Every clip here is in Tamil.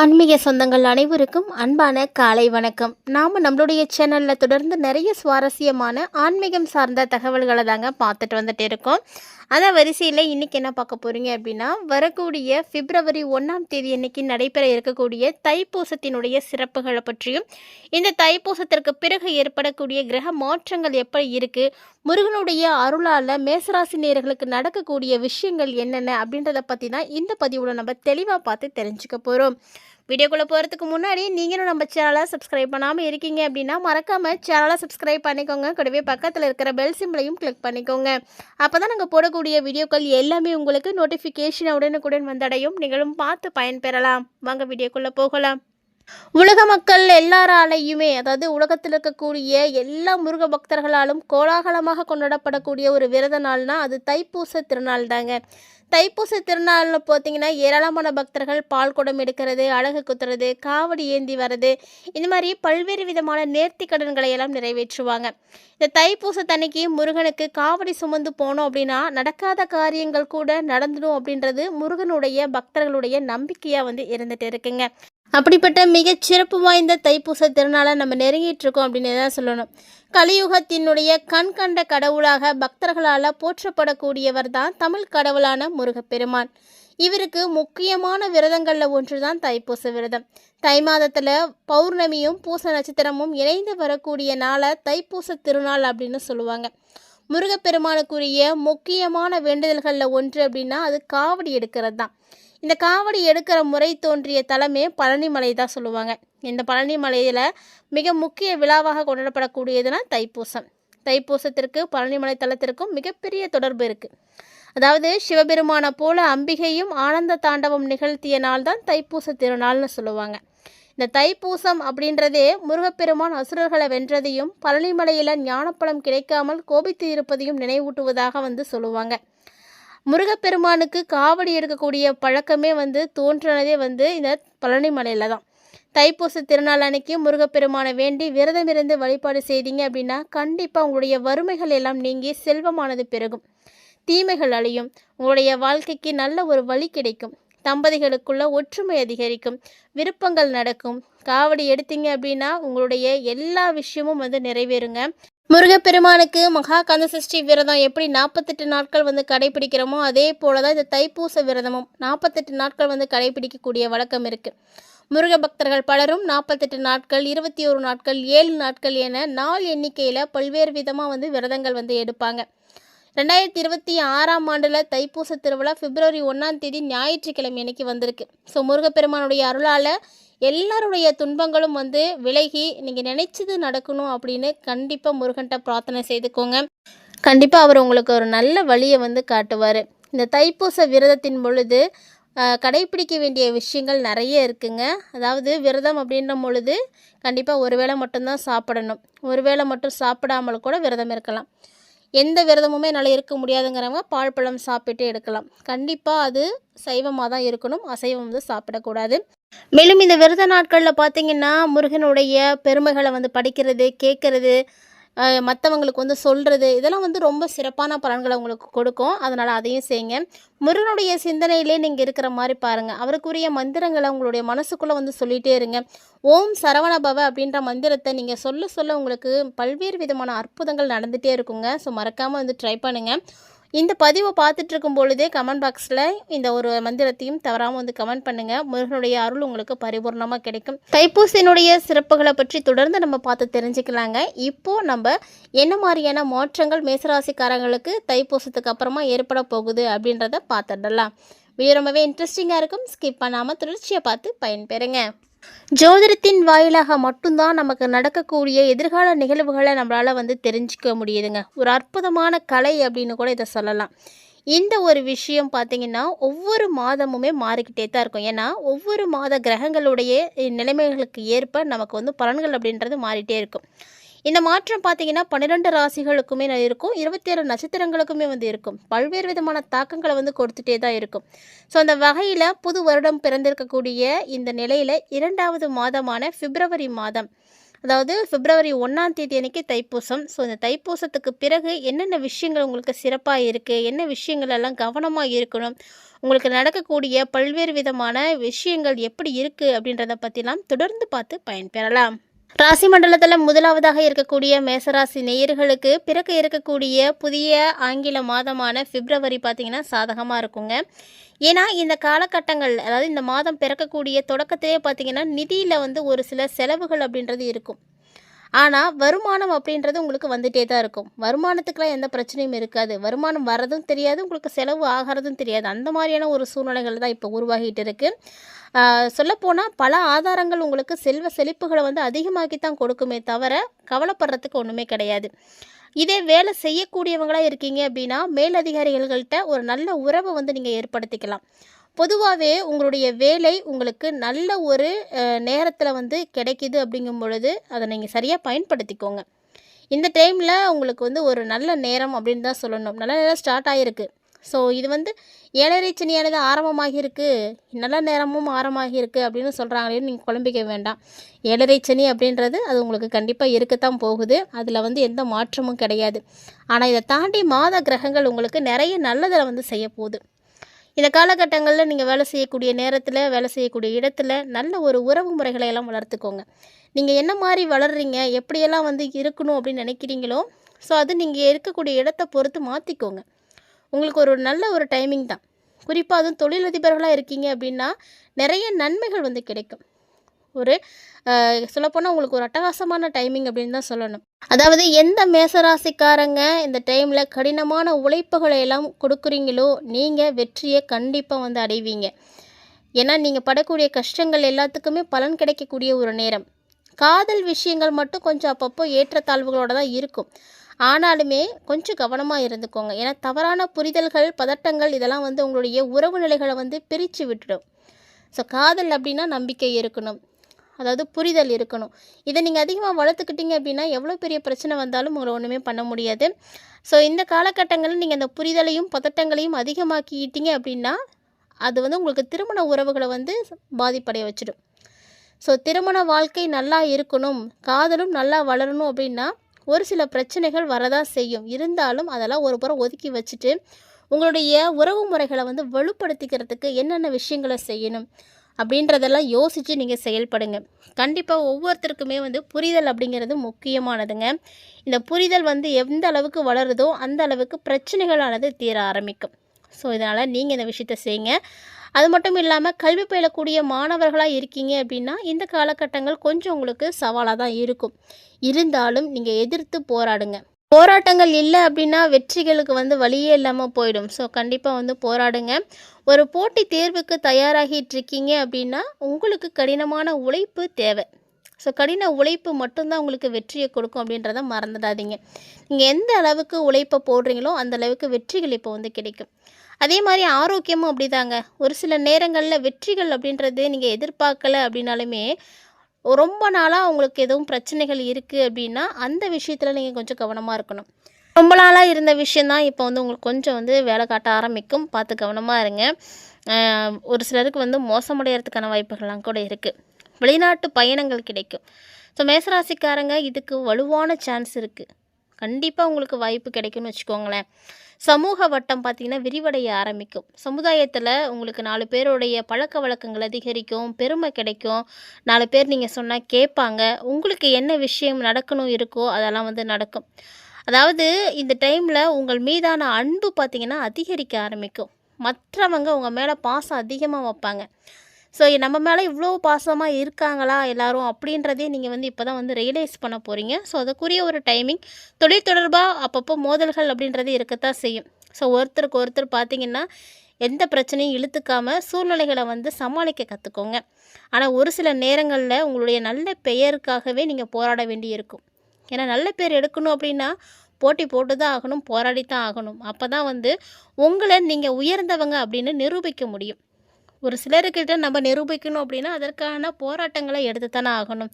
ஆன்மீக சொந்தங்கள் அனைவருக்கும் அன்பான காலை வணக்கம். நாம் நம்மளுடைய சேனலில் தொடர்ந்து நிறைய சுவாரஸ்யமான ஆன்மீகம் சார்ந்த தகவல்களை தாங்க பார்த்துட்டு வந்துட்டு இருக்கோம். அந்த வரிசையில் இன்றைக்கி என்ன பார்க்க போகிறீங்க அப்படின்னா, வரக்கூடிய பிப்ரவரி 1ஆம் தேதி அன்னைக்கு நடைபெற இருக்கக்கூடிய தைப்பூசத்தினுடைய சிறப்புகளை பற்றியும், இந்த தைப்பூசத்திற்கு பிறகு ஏற்படக்கூடிய கிரக மாற்றங்கள் எப்படி இருக்குது, முருகனுடைய அருளால் மேசராசி நேயர்களுக்கு நடக்கக்கூடிய விஷயங்கள் என்னென்ன அப்படின்றத பற்றி தான் இந்த பதிவில் நம்ம தெளிவாக பார்த்து தெரிஞ்சுக்க போகிறோம். வீடியோக்குள்ளே போகிறதுக்கு முன்னாடி நீங்களும் நம்ம சேனலை சப்ஸ்கிரைப் பண்ணாமல் இருக்கீங்க அப்படின்னா மறக்காமல் சேனலை சப்ஸ்கிரைப் பண்ணிக்கோங்க. கூடவே பக்கத்தில் இருக்கிற பெல் சிம்பிளையும் கிளிக் பண்ணிக்கோங்க. அப்போ தான் நாங்கள் போடக்கூடிய வீடியோக்கள் எல்லாமே உங்களுக்கு நோட்டிஃபிகேஷன் உடனுக்குடன் வந்தடையும். நீங்களும் பார்த்து பயன்பெறலாம். வாங்க வீடியோக்குள்ளே போகலாம். உலக மக்கள் எல்லாராலையுமே, அதாவது உலகத்தில் இருக்கக்கூடிய எல்லா முருக பக்தர்களாலும் கோலாகலமாக கொண்டாடப்படக்கூடிய ஒரு விரத நாள்னா அது தைப்பூச திருநாள் தாங்க. தைப்பூச திருநாளில் பார்த்தீங்கன்னா ஏராளமான பக்தர்கள் பால் குடம் எடுக்கிறது, அழகு குத்துறது, காவடி ஏந்தி வர்றது, இந்த மாதிரி பல்வேறு விதமான நேர்த்தி கடன்களை எல்லாம் நிறைவேற்றுவாங்க. இந்த தைப்பூசத்தன்னைக்கு முருகனுக்கு காவடி சுமந்து போனோம் அப்படின்னா நடக்காத காரியங்கள் கூட நடந்துடும் அப்படின்றது முருகனுடைய பக்தர்களுடைய நம்பிக்கையாக இருந்துட்டு இருக்குங்க. அப்படிப்பட்ட மிகச் சிறப்பு வாய்ந்த தைப்பூச திருநாளை நம்ம நெருங்கிட்டு இருக்கோம் அப்படின்னு தான் சொல்லணும். கலியுகத்தினுடைய கண் கண்ட கடவுளாக பக்தர்களால் போற்றப்படக்கூடியவர் தான் தமிழ் கடவுளான முருகப்பெருமான். இவருக்கு முக்கியமான விரதங்களில் ஒன்று தான் தைப்பூச விரதம். தை மாதத்தில் பௌர்ணமியும் பூச நட்சத்திரமும் இணைந்து வரக்கூடிய நாளை தைப்பூச திருநாள் அப்படின்னு சொல்லுவாங்க. முருகப்பெருமானுக்குரிய முக்கியமான வேண்டுதல்களில் ஒன்று அப்படின்னா அது காவடி எடுக்கிறது தான். இந்த காவடி எடுக்கிற முறை தோன்றிய தலமே பழனிமலை தான் சொல்லுவாங்க. இந்த பழனிமலையில் மிக முக்கிய விழாவாக கொண்டாடப்படக்கூடியதுன்னா தைப்பூசம். தைப்பூசத்திற்கு பழனிமலை தலத்திற்கும் மிகப்பெரிய தொடர்பு இருக்குது. அதாவது சிவபெருமானை போல அம்பிகையும் ஆனந்த தாண்டவம் நிகழ்த்திய நாள் தான் தைப்பூச திருநாள்னு சொல்லுவாங்க. இந்த தைப்பூசம் அப்படின்றதே முருகப்பெருமான் அசுரர்களை வென்றதையும் பழனிமலையில் ஞானப்பழம் கிடைக்காமல் கோபித்து இருப்பதையும் நினைவூட்டுவதாக சொல்லுவாங்க. முருகப்பெருமானுக்கு காவடி எடுக்கக்கூடிய பழக்கமே தோன்றினதே இந்த பழனிமலையில் தான். தைப்பூச திருநாள் அன்னைக்கு முருகப்பெருமானை வேண்டி விரதமிருந்து வழிபாடு செய்தீங்க அப்படின்னா கண்டிப்பாக உங்களுடைய வறுமைகள் எல்லாம் நீங்கி செல்வமானது பெருகும், தீமைகள் அழியும், உங்களுடைய வாழ்க்கைக்கு நல்ல ஒரு வழி கிடைக்கும், தம்பதிகளுக்குள்ள ஒற்றுமை அதிகரிக்கும், விருப்பங்கள் நடக்கும். காவடி எடுத்தீங்க அப்படின்னா உங்களுடைய எல்லா விஷயமும் நிறைவேறுங்க. முருகப்பெருமானுக்கு மகா கந்தசஷ்டி விரதம் எப்படி 48 நாட்கள் கடைபிடிக்கிறோமோ அதே போல தான் இந்த தைப்பூச விரதமும் 48 நாட்கள் கடைபிடிக்கக்கூடிய வழக்கம் இருக்குது. முருக பக்தர்கள் பலரும் 48 நாட்கள், 21 நாட்கள், 7 நாட்கள் என நாள் எண்ணிக்கையில் பல்வேறு விதமாக விரதங்கள் எடுப்பாங்க. 2026ஆம் ஆண்டில் தைப்பூச திருவிழா பிப்ரவரி 1ஆம் தேதி ஞாயிற்றுக்கிழமை அன்னைக்கு வந்திருக்கு. ஸோ முருகப்பெருமானுடைய அருளால் எல்லாருடைய துன்பங்களும் விலகி நீங்கள் நினைச்சது நடக்கணும் அப்படின்னு கண்டிப்பாக முருகன்ட்ட பிரார்த்தனை செய்துக்கோங்க. கண்டிப்பாக அவர் உங்களுக்கு ஒரு நல்ல வழியை காட்டுவார். இந்த தைப்பூச விரதத்தின் பொழுது கடைப்பிடிக்க வேண்டிய விஷயங்கள் நிறைய இருக்குங்க. அதாவது விரதம் அப்படின்ற பொழுது கண்டிப்பாக ஒரு வேளை மட்டும்தான் சாப்பிடணும். ஒரு வேளை மட்டும் சாப்பிடாமல் கூட விரதம் இருக்கலாம். எந்த விரதமுமே என்னால் இருக்க முடியாதுங்கிறவங்க பால் பழம் சாப்பிட்டு எடுக்கலாம். கண்டிப்பாக அது சைவமாக தான் இருக்கணும், அசைவம் சாப்பிடக்கூடாது. மேலும் இந்த விரத நாட்களில் பார்த்திங்கன்னா முருகனுடைய பெருமைகளை படிக்கிறது, கேட்குறது, மற்றவங்களுக்கு சொல்கிறது, இதெல்லாம் ரொம்ப சிறப்பான பலன்களை உங்களுக்கு கொடுக்கும். அதனால் அதையும் செய்யுங்க. முருகனுடைய சிந்தனையிலே நீங்கள் இருக்கிற மாதிரி பாருங்கள். அவருக்குரிய மந்திரங்களை உங்களுடைய மனசுக்குள்ளே சொல்லிகிட்டே இருங்க. ஓம் சரவணபவ அப்படின்ற மந்திரத்தை நீங்கள் சொல்ல சொல்ல உங்களுக்கு பல்வேறு விதமான அற்புதங்கள் நடந்துகிட்டே இருக்குங்க. ஸோ மறக்காமல் ட்ரை பண்ணுங்கள். இந்த பதிவை பார்த்துட்ருக்கும் பொழுதே கமெண்ட் பாக்ஸில் இந்த ஒரு மந்திரத்தையும் தவறாமல் கமெண்ட் பண்ணுங்கள். முருகனுடைய அருள் உங்களுக்கு பரிபூர்ணமாக கிடைக்கும். தைப்பூசத்தினுடைய சிறப்புகளை பற்றி தொடர்ந்து நம்ம பார்த்து தெரிஞ்சுக்கலாங்க. இப்போது நம்ம என்ன மாதிரியான மாற்றங்கள் மேசராசிக்காரங்களுக்கு தைப்பூசத்துக்கு அப்புறமா ஏற்பட போகுது அப்படின்றத பார்த்துடலாம். வீடியோ ரொம்பவே இன்ட்ரெஸ்டிங்காக இருக்கும். ஸ்கிப் பண்ணாமல் தொடர்ச்சியை பார்த்து பயன்பெறுங்க. ஜோதிடத்தின் வாயிலாக மட்டும்தான் நமக்கு நடக்கக்கூடிய எதிர்கால நிகழ்வுகளை நம்மளால் தெரிஞ்சிக்க முடியுதுங்க. ஒரு அற்புதமான கலை அப்படின்னு கூட இதை சொல்லலாம். இந்த ஒரு விஷயம் பார்த்திங்கன்னா ஒவ்வொரு மாதமுமே மாறிக்கிட்டே தான் இருக்கும். ஏன்னா ஒவ்வொரு மாத கிரகங்களுடைய நிலைமைகளுக்கு ஏற்ப நமக்கு பலன்கள் அப்படின்றது மாறிட்டே இருக்கும். இந்த மாற்றம் பார்த்திங்கன்னா 12 ராசிகளுக்குமே இருக்கும், 27 நட்சத்திரங்களுக்குமே இருக்கும். பல்வேறு விதமான தாக்கங்களை கொடுத்துட்டே தான் இருக்கும். ஸோ அந்த வகையில் புது வருடம் பிறந்திருக்கக்கூடிய இந்த நிலையில் 2வது மாதமான பிப்ரவரி மாதம், அதாவது பிப்ரவரி 1ஆம் தேதி அன்னைக்கு தைப்பூசம். ஸோ இந்த தைப்பூசத்துக்கு பிறகு என்னென்ன விஷயங்கள் உங்களுக்கு சிறப்பாக இருக்குது, என்ன விஷயங்கள் எல்லாம் கவனமாக இருக்கணும், உங்களுக்கு நடக்கக்கூடிய பல்வேறு விதமான விஷயங்கள் எப்படி இருக்குது அப்படின்றத பற்றிலாம் தொடர்ந்து பார்த்து பயன்பெறலாம். ராசி மண்டலத்தில் முதலாவதாக இருக்கக்கூடிய மேசராசி நேயர்களுக்கு பிறக்க இருக்கக்கூடிய புதிய ஆங்கில மாதமான பிப்ரவரி பார்த்திங்கன்னா சாதகமாக இருக்குங்க. ஏன்னா இந்த காலகட்டங்கள், அதாவது இந்த மாதம் பிறக்கக்கூடிய தொடக்கத்திலே பார்த்திங்கன்னா நிதியில் வந்து ஒரு சில செலவுகள் அப்படின்றது இருக்கும். ஆனால் வருமானம் அப்படின்றது உங்களுக்கு வந்துகிட்டே தான் இருக்கும். வருமானத்துக்கெலாம் எந்த பிரச்சனையும் இருக்காது. வருமானம் வர்றதும் தெரியாது, உங்களுக்கு செலவு ஆகிறதும் தெரியாது. அந்த மாதிரியான ஒரு சூழ்நிலைகள் தான் இப்போ உருவாகிட்டு இருக்குது. சொல்லப்போனால் பல ஆதாரங்கள் உங்களுக்கு செல்வ செழிப்புகளை வந்து அதிகமாக்கி தான் கொடுக்குமே தவிர கவலைப்படுறதுக்கு ஒன்றுமே கிடையாது. இதே வேலை செய்யக்கூடியவங்களாக இருக்கீங்க அப்படின்னா மேலதிகாரிகள்கிட்ட ஒரு நல்ல உறவை வந்து நீங்கள் ஏற்படுத்திக்கலாம். பொதுவாகவே உங்களுடைய வேலை உங்களுக்கு நல்ல ஒரு நேரத்தில் வந்து கிடைக்கிது அப்படிங்கும் பொழுது அதை நீங்கள் சரியாக பயன்படுத்திக்கோங்க. இந்த டைமில் உங்களுக்கு வந்து ஒரு நல்ல நேரம் அப்படின்னு தான் சொல்லணும். நல்ல நேரம் ஸ்டார்ட் ஆகிருக்கு. ஸோ இது வந்து 7:30 சனியானது ஆரம்பமாகியிருக்கு, நல்ல நேரமும் ஆரம்பமாகியிருக்கு அப்படின்னு சொல்கிறாங்களேன்னு நீங்கள் குழம்பிக்க வேண்டாம். 7:30 சனி அப்படின்றது அது உங்களுக்கு கண்டிப்பாக இருக்கத்தான் போகுது. அதில் வந்து எந்த மாற்றமும் கிடையாது. ஆனால் இதை தாண்டி மாத கிரகங்கள் உங்களுக்கு நிறைய நல்லதை வந்து செய்ய போகுது. இந்த காலகட்டங்களில் நீங்கள் வேலை செய்யக்கூடிய நேரத்தில், வேலை செய்யக்கூடிய இடத்துல நல்ல ஒரு உறவு முறைகளை எல்லாம் வளர்த்துக்கோங்க. நீங்கள் என்ன மாதிரி வளர்றீங்க, எப்படியெல்லாம் வந்து இருக்கணும் அப்படின்னு நினைக்கிறீங்களோ, ஸோ அது நீங்கள் இருக்கக்கூடிய இடத்த பொறுத்து மாற்றிக்கோங்க. உங்களுக்கு ஒரு நல்ல ஒரு டைமிங் தான். குறிப்பாக அதுவும் தொழிலதிபர்களாக இருக்கீங்க அப்படின்னா நிறைய நன்மைகள் வந்து கிடைக்கும். ஒரு சொல்லப்போனால் உங்களுக்கு ஒரு அட்டகாசமான டைமிங் அப்படின்னு தான் சொல்லணும். அதாவது எந்த மேசராசிக்காரங்க இந்த டைமில் கடினமான உழைப்புகளை எல்லாம் கொடுக்குறீங்களோ நீங்கள் வெற்றியை கண்டிப்பாக வந்து அடைவீங்க. ஏன்னா நீங்கள் படக்கூடிய கஷ்டங்கள் எல்லாத்துக்குமே பலன் கிடைக்கக்கூடிய ஒரு நேரம். காதல் விஷயங்கள் மட்டும் கொஞ்சம் அப்பப்போ ஏற்றத்தாழ்வுகளோடு தான் இருக்கும். ஆனாலுமே கொஞ்சம் கவனமாக இருந்துக்கோங்க. ஏன்னா தவறான புரிதல்கள், பதட்டங்கள் இதெல்லாம் வந்து உங்களுடைய உறவு நிலைகளை வந்து பிரித்து விட்டுடும். ஸோ காதல் அப்படின்னா நம்பிக்கை இருக்கணும், அதாவது புரிதல் இருக்கணும். இதை நீங்கள் அதிகமாக வளர்த்துக்கிட்டீங்க அப்படின்னா எவ்வளோ பெரிய பிரச்சனை வந்தாலும் உங்களை ஒன்றுமே பண்ண முடியாது. ஸோ இந்த காலகட்டங்களில் நீங்கள் அந்த புரிதலையும் பதட்டங்களையும் அதிகமாக்கிட்டீங்க அப்படின்னா அது வந்து உங்களுக்கு திருமண உறவுகளை வந்து பாதிப்படைய வச்சிடும். ஸோ திருமண வாழ்க்கை நல்லா இருக்கணும், காதலும் நல்லா வளரணும் அப்படின்னா ஒரு சில பிரச்சனைகள் வரதான் செய்யும். இருந்தாலும் அதெல்லாம் ஒரு புறம் ஒதுக்கி வச்சுட்டு உங்களுடைய உறவு முறைகளை வந்து வலுப்படுத்திக்கிறதுக்கு என்னென்ன விஷயங்களை செய்யணும் அப்படின்றதெல்லாம் யோசித்து நீங்கள் செயல்படுங்க. கண்டிப்பாக ஒவ்வொருத்தருக்குமே வந்து புரிதல் அப்படிங்கிறது முக்கியமானதுங்க. இந்த புரிதல் வந்து எந்த அளவுக்கு வளருதோ அந்த அளவுக்கு பிரச்சனைகளானது தீர ஆரம்பிக்கும். ஸோ இதனால் நீங்கள் இந்த விஷயத்தை செய்யுங்க. அது மட்டும் இல்லாமல் கல்வி பயிலக்கூடிய மாணவர்களாக இருக்கீங்க அப்படின்னா இந்த காலகட்டங்கள் கொஞ்சம் உங்களுக்கு சவாலாக தான் இருக்கும். இருந்தாலும் நீங்கள் எதிர்த்து போராடுங்க. போராட்டங்கள் இல்லை அப்படின்னா வெற்றிகளுக்கு வந்து வழியே இல்லாமல் போயிடும். ஸோ கண்டிப்பாக வந்து போராடுங்க. ஒரு போட்டி தேர்வுக்கு தயாராகிட்டு இருக்கீங்க அப்படின்னா உங்களுக்கு கடினமான உழைப்பு தேவை. ஸோ கடின உழைப்பு மட்டும்தான் உங்களுக்கு வெற்றியை கொடுக்கும் அப்படின்றத மறந்துடாதீங்க. நீங்கள் எந்த அளவுக்கு உழைப்பை போடுறீங்களோ அந்த அளவுக்கு வெற்றிகள் இப்போ வந்து கிடைக்கும். அதே மாதிரி ஆரோக்கியமும் அப்படி தாங்க. ஒரு சில நேரங்களில் வெற்றிகள் அப்படின்றது நீங்கள் எதிர்பார்க்கலை அப்படின்னாலுமே ரொம்ப நாளாக உங்களுக்கு எதுவும் பிரச்சனைகள் இருக்குது அப்படின்னா அந்த விஷயத்தில் நீங்கள் கொஞ்சம் கவனமாக இருக்கணும். ரொம்ப நாளாக இருந்த விஷயந்தான் இப்போ வந்து உங்களுக்கு கொஞ்சம் வந்து வேலை காட்ட ஆரம்பிக்கும். பார்த்து கவனமாக இருங்க. ஒரு சிலருக்கு வந்து மோசமடைகிறதுக்கான வாய்ப்புகள்லாம் கூட இருக்குது. வெளிநாட்டு பயணங்கள் கிடைக்கும். ஸோ மேசராசிக்காரங்க இதுக்கு வலுவான சான்ஸ் இருக்குது. கண்டிப்பாக உங்களுக்கு வாய்ப்பு கிடைக்கும்னு வச்சுக்கோங்களேன். சமூக வட்டம் பார்த்திங்கன்னா விரிவடைய ஆரம்பிக்கும். சமுதாயத்தில் உங்களுக்கு 4 பேருடைய பழக்க வழக்கங்கள் அதிகரிக்கும், பெருமை கிடைக்கும். 4 பேர் நீங்கள் சொன்னால் கேட்பாங்க. உங்களுக்கு என்ன விஷயம் நடக்கணும் இருக்கோ அதெல்லாம் வந்து நடக்கும். அதாவது இந்த டைமில் உங்கள் மீதான அன்பு பார்த்திங்கன்னா அதிகரிக்க ஆரம்பிக்கும். மற்றவங்க உங்கள் மேலே பாசம் அதிகமாக வைப்பாங்க. ஸோ நம்ம மேலே இவ்வளோ பாசமாக இருக்காங்களா எல்லோரும் அப்படின்றதே நீங்கள் வந்து இப்போ தான் வந்து ரியலைஸ் பண்ண போகிறீங்க. ஸோ அதுக்குரிய ஒரு டைமிங். தொழில் தொடர்பாக அப்பப்போ மோதல்கள் அப்படின்றது இருக்கத்தான் செய்யும். ஸோ ஒருத்தருக்கு ஒருத்தர் பார்த்திங்கன்னா எந்த பிரச்சனையும் இழுத்துக்காமல் சூழ்நிலைகளை வந்து சமாளிக்க கற்றுக்கோங்க. ஆனால் ஒரு சில நேரங்களில் உங்களுடைய நல்ல பெயருக்காகவே நீங்கள் போராட வேண்டி இருக்கும். ஏன்னா நல்ல பேர் எடுக்கணும் அப்படின்னா போட்டி போட்டு தான் ஆகணும், போராடி தான் ஆகணும். அப்போ தான் வந்து உங்களை நீங்கள் உயர்ந்தவங்க அப்படின்னு நிரூபிக்க முடியும். ஒரு சிலர்கிட்ட நம்ம நிரூபிக்கணும் அப்படின்னா அதற்கான போராட்டங்களை எடுத்து தானே ஆகணும்.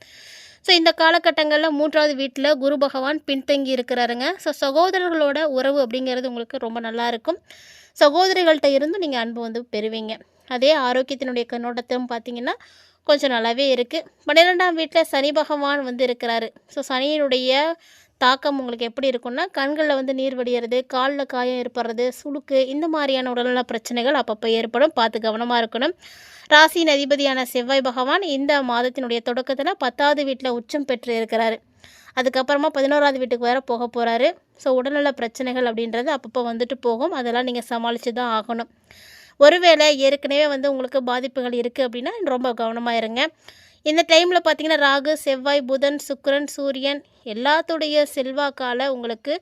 ஸோ இந்த காலகட்டங்களில் 3வது வீட்டில் குரு பகவான் பின்தங்கி இருக்கிறாருங்க. ஸோ சகோதரர்களோட உறவு அப்படிங்கிறது உங்களுக்கு ரொம்ப நல்லா இருக்கும். சகோதரிகள்கிட்ட இருந்தும் நீங்கள் அன்பு வந்து பெறுவீங்க. அதே ஆரோக்கியத்தினுடைய கண்ணோட்டத்தையும் பார்த்திங்கன்னா கொஞ்சம் நல்லாவே இருக்குது. 12ஆம் வீட்டில் சனி பகவான் வந்து இருக்கிறாரு. ஸோ சனியினுடைய தாக்கம் உங்களுக்கு எப்படி இருக்கும்னா, கண்களில் வந்து நீர் வடியறது, காலில் காயம் ஏற்படுறது, சுளுக்கு இந்த மாதிரியான உடல்நல பிரச்சனைகள் அப்பப்போ ஏற்படும். பார்த்து கவனமாக இருக்கணும். ராசியின் அதிபதியான செவ்வாய் பகவான் இந்த மாதத்தினுடைய தொடக்கத்தில் 10வது வீட்டில் உச்சம் பெற்று இருக்கிறாரு. அதுக்கப்புறமா 11வது வீட்டுக்கு வேறு போக போகிறாரு. ஸோ உடல்நல பிரச்சனைகள் அப்படின்றது அப்பப்போ வந்துட்டு போகும். அதெல்லாம் நீங்கள் சமாளித்து தான் ஆகணும். ஒருவேளை ஏற்கனவே வந்து உங்களுக்கு பாதிப்புகள் இருக்குது அப்படின்னா ரொம்ப கவனமாக இருங்க. இந்த டைமில் பார்த்திங்கன்னா ராகு, செவ்வாய், புதன், சுக்கிரன், சூரியன் எல்லாத்துடைய செல்வாக்கால் உங்களுக்கு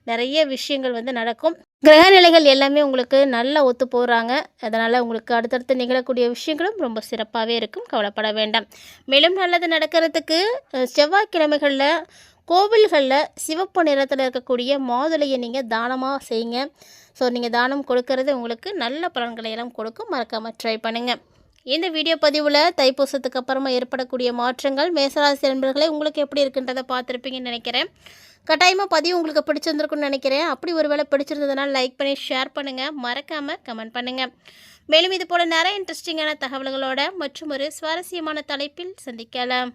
நிறைய விஷயங்கள் வந்து நடக்கும். கிரகநிலைகள் எல்லாமே உங்களுக்கு நல்லா ஒத்து போகிறாங்க. அதனால் உங்களுக்கு அடுத்தடுத்து நிகழக்கூடிய விஷயங்களும் ரொம்ப சிறப்பாகவே இருக்கும். கவலைப்பட வேண்டாம். மேலும் நல்லது நடக்கிறதுக்கு செவ்வாய்க்கிழமைகளில் கோவில்களில் சிவப்பு நிறத்தில் இருக்கக்கூடிய மாதுளையை நீங்கள் தானமாக செய்யுங்க. ஸோ நீங்கள் தானம் கொடுக்கறது உங்களுக்கு நல்ல பலன்களை எல்லாம் கொடுக்கும். மறக்காமல் ட்ரை பண்ணுங்கள். இந்த வீடியோ பதிவில் தைப்பூசத்துக்கு அப்புறமா ஏற்படக்கூடிய மாற்றங்கள் மேசராசி நண்பர்களே உங்களுக்கு எப்படி இருக்குன்றதை பார்த்துருப்பீங்கன்னு நினைக்கிறேன். கட்டாயமாக பதிவு உங்களுக்கு பிடிச்சிருந்துருக்குன்னு நினைக்கிறேன். அப்படி ஒரு வேளை பிடிச்சிருந்ததுனால லைக் பண்ணி ஷேர் பண்ணுங்கள். மறக்காமல் கமெண்ட் பண்ணுங்கள். மேலும் இது போல் நிறைய இன்ட்ரெஸ்டிங்கான தகவல்களோட மற்றும் ஒரு சுவாரஸ்யமான தலைப்பில் சந்திக்கலாம்.